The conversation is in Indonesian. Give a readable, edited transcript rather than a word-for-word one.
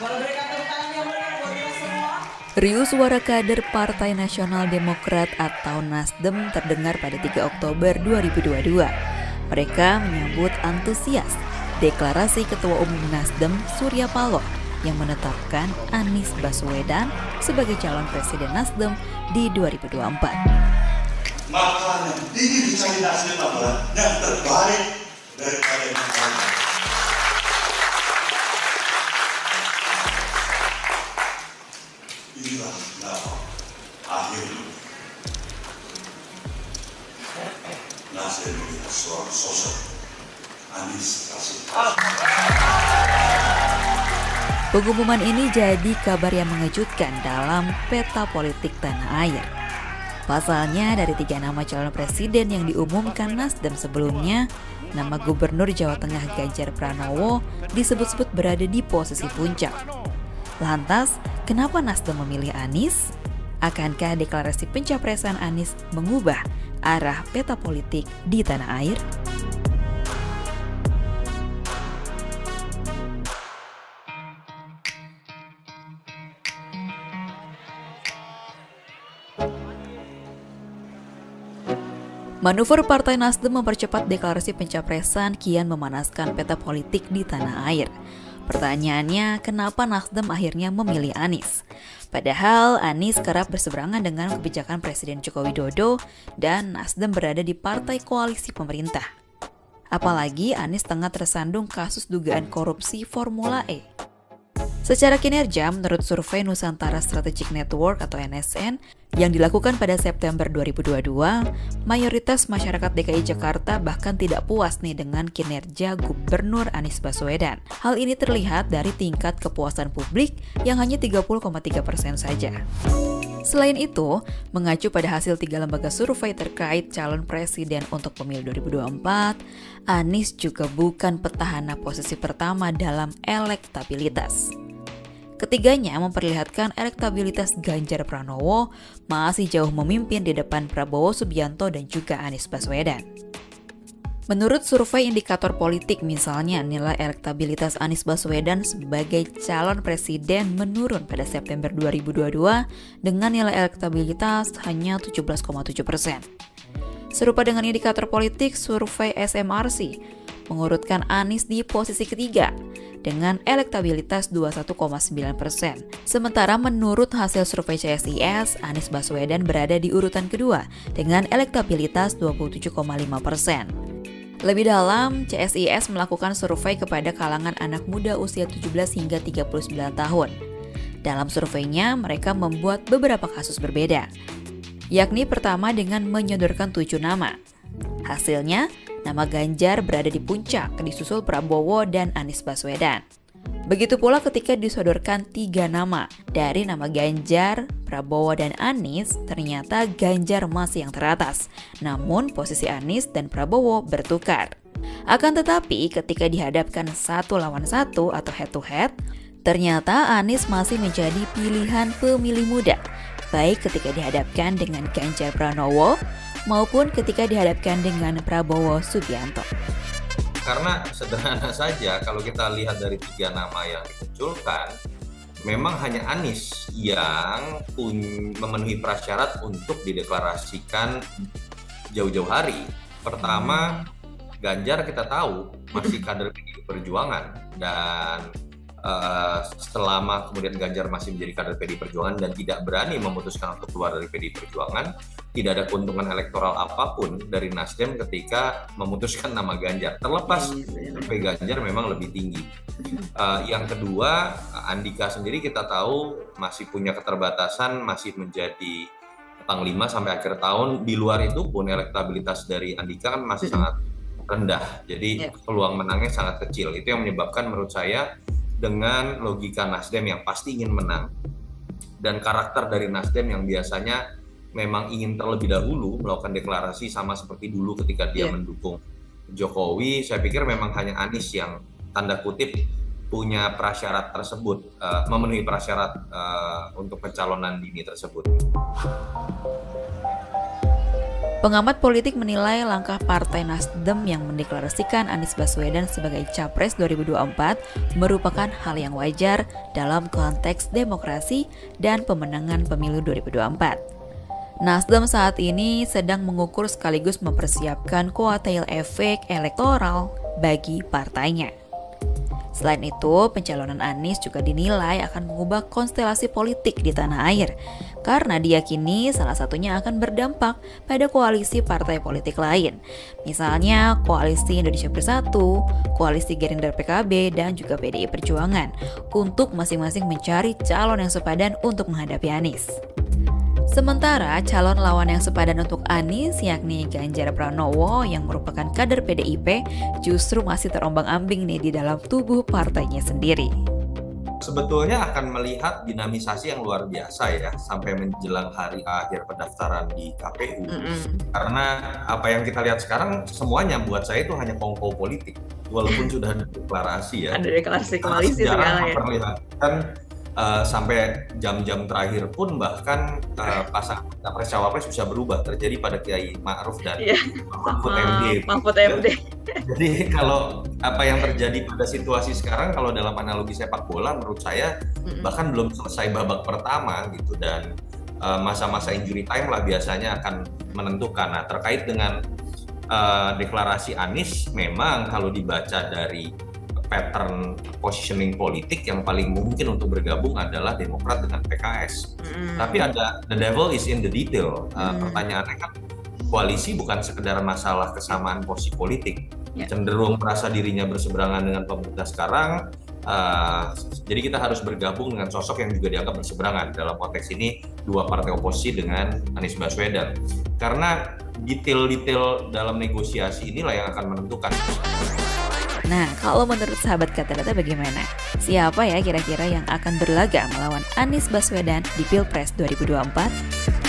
Boleh berikan tepuk tangan yang meriah buat kita semua. Riuh suara kader Partai Nasional Demokrat atau Nasdem terdengar pada 3 Oktober 2022. Mereka menyambut antusias deklarasi Ketua Umum Nasdem Surya Paloh yang menetapkan Anies Baswedan sebagai calon presiden Nasdem di 2024. Maka yang ingin dicari Nasdem adalah yang terbaik daripada yang lain. Inilah nama akhirnya Nasdem melihat seorang sosok Anies Baswedan. Pengumuman ini jadi kabar yang mengejutkan dalam peta politik tanah air. Pasalnya dari 3 nama calon presiden yang diumumkan Nasdem sebelumnya, nama Gubernur Jawa Tengah Ganjar Pranowo disebut-sebut berada di posisi puncak. Lantas, kenapa Nasdem memilih Anies? Akankah deklarasi pencapresan Anies mengubah arah peta politik di tanah air? Manuver Partai Nasdem mempercepat deklarasi pencapresan kian memanaskan peta politik di tanah air. Pertanyaannya, kenapa Nasdem akhirnya memilih Anies? Padahal Anies kerap berseberangan dengan kebijakan Presiden Joko Widodo dan Nasdem berada di partai koalisi pemerintah. Apalagi Anies tengah tersandung kasus dugaan korupsi Formula E. Secara kinerja, menurut survei Nusantara Strategic Network atau NSN yang dilakukan pada September 2022, mayoritas masyarakat DKI Jakarta bahkan tidak puas nih dengan kinerja Gubernur Anies Baswedan. Hal ini terlihat dari tingkat kepuasan publik yang hanya 30,3% saja. Selain itu, mengacu pada hasil 3 lembaga survei terkait calon presiden untuk pemilu 2024, Anies juga bukan petahana posisi pertama dalam elektabilitas. Ketiganya memperlihatkan elektabilitas Ganjar Pranowo masih jauh memimpin di depan Prabowo Subianto dan juga Anies Baswedan. Menurut survei indikator politik misalnya, nilai elektabilitas Anies Baswedan sebagai calon presiden menurun pada September 2022 dengan nilai elektabilitas hanya 17,7%. Serupa dengan indikator politik, survei SMRC mengurutkan Anies di posisi ketiga dengan elektabilitas 21,9%. Sementara menurut hasil survei CSIS, Anies Baswedan berada di urutan kedua dengan elektabilitas 27,5%. Lebih dalam, CSIS melakukan survei kepada kalangan anak muda usia 17 hingga 39 tahun. Dalam surveinya, mereka membuat beberapa kasus berbeda, yakni pertama dengan menyodorkan 7 nama. Hasilnya, nama Ganjar berada di puncak, disusul Prabowo dan Anies Baswedan. Begitu pula ketika disodorkan 3 nama. Dari nama Ganjar, Prabowo, dan Anies, ternyata Ganjar masih yang teratas. Namun posisi Anies dan Prabowo bertukar. Akan tetapi ketika dihadapkan 1 lawan 1 atau head to head, ternyata Anies masih menjadi pilihan pemilih muda, baik ketika dihadapkan dengan Ganjar Pranowo maupun ketika dihadapkan dengan Prabowo Subianto. Karena sederhana saja, kalau kita lihat dari 3 nama yang dimunculkan, memang hanya Anies yang memenuhi prasyarat untuk dideklarasikan jauh-jauh hari. Pertama, Ganjar kita tahu masih kader PDI Perjuangan, dan selama kemudian Ganjar masih menjadi kader PDI Perjuangan dan tidak berani memutuskan untuk keluar dari PDI Perjuangan, tidak ada keuntungan elektoral apapun dari Nasdem ketika memutuskan nama Ganjar. Terlepas survei Ganjar memang lebih tinggi. Yang kedua, Andika sendiri kita tahu masih punya keterbatasan, masih menjadi panglima sampai akhir tahun. Di luar itu pun elektabilitas dari Andika kan masih sangat rendah. Jadi peluang menangnya sangat kecil. Itu yang menyebabkan menurut saya, dengan logika Nasdem yang pasti ingin menang dan karakter dari Nasdem yang biasanya memang ingin terlebih dahulu melakukan deklarasi sama seperti dulu ketika dia mendukung Jokowi, saya pikir memang hanya Anies yang tanda kutip punya prasyarat tersebut, memenuhi prasyarat untuk pencalonan dini tersebut. Pengamat politik menilai langkah Partai Nasdem yang mendeklarasikan Anies Baswedan sebagai Capres 2024 merupakan hal yang wajar dalam konteks demokrasi dan pemenangan pemilu 2024. Nasdem saat ini sedang mengukur sekaligus mempersiapkan kotel efek elektoral bagi partainya. Selain itu, pencalonan Anies juga dinilai akan mengubah konstelasi politik di tanah air, karena diyakini salah satunya akan berdampak pada koalisi partai politik lain. Misalnya Koalisi Indonesia Bersatu, Koalisi Gerindra PKB, dan juga PDI Perjuangan, untuk masing-masing mencari calon yang sepadan untuk menghadapi Anies. Sementara calon lawan yang sepadan untuk Anies yakni Ganjar Pranowo yang merupakan kader PDIP justru masih terombang-ambing nih di dalam tubuh partainya sendiri. Sebetulnya akan melihat dinamisasi yang luar biasa ya sampai menjelang hari akhir pendaftaran di KPU. Karena apa yang kita lihat sekarang semuanya buat saya itu hanya kongko politik walaupun sudah ada deklarasi ya. Ada deklarasi koalisi segala ya. Memperlihatkan sampai jam-jam terakhir pun bahkan pasangan capres cawapres bisa berubah terjadi pada Kiai Ma'ruf dan Mahfud MD. Mahfud MD. Jadi kalau apa yang terjadi pada situasi sekarang kalau dalam analogi sepak bola menurut saya bahkan belum selesai babak pertama gitu dan masa-masa injury time lah biasanya akan menentukan. Nah terkait dengan deklarasi Anies memang kalau dibaca dari pattern positioning politik yang paling mungkin untuk bergabung adalah Demokrat dengan PKS. Tapi ada the devil is in the detail. Pertanyaannya kan koalisi bukan sekedar masalah kesamaan posisi politik. Cenderung merasa dirinya berseberangan dengan pemerintah sekarang. Jadi kita harus bergabung dengan sosok yang juga dianggap berseberangan. Dalam konteks ini dua partai oposisi dengan Anies Baswedan. Karena detail-detail dalam negosiasi inilah yang akan menentukan. Nah, kalau menurut sahabat Kata Data bagaimana? Siapa ya kira-kira yang akan berlaga melawan Anies Baswedan di Pilpres 2024?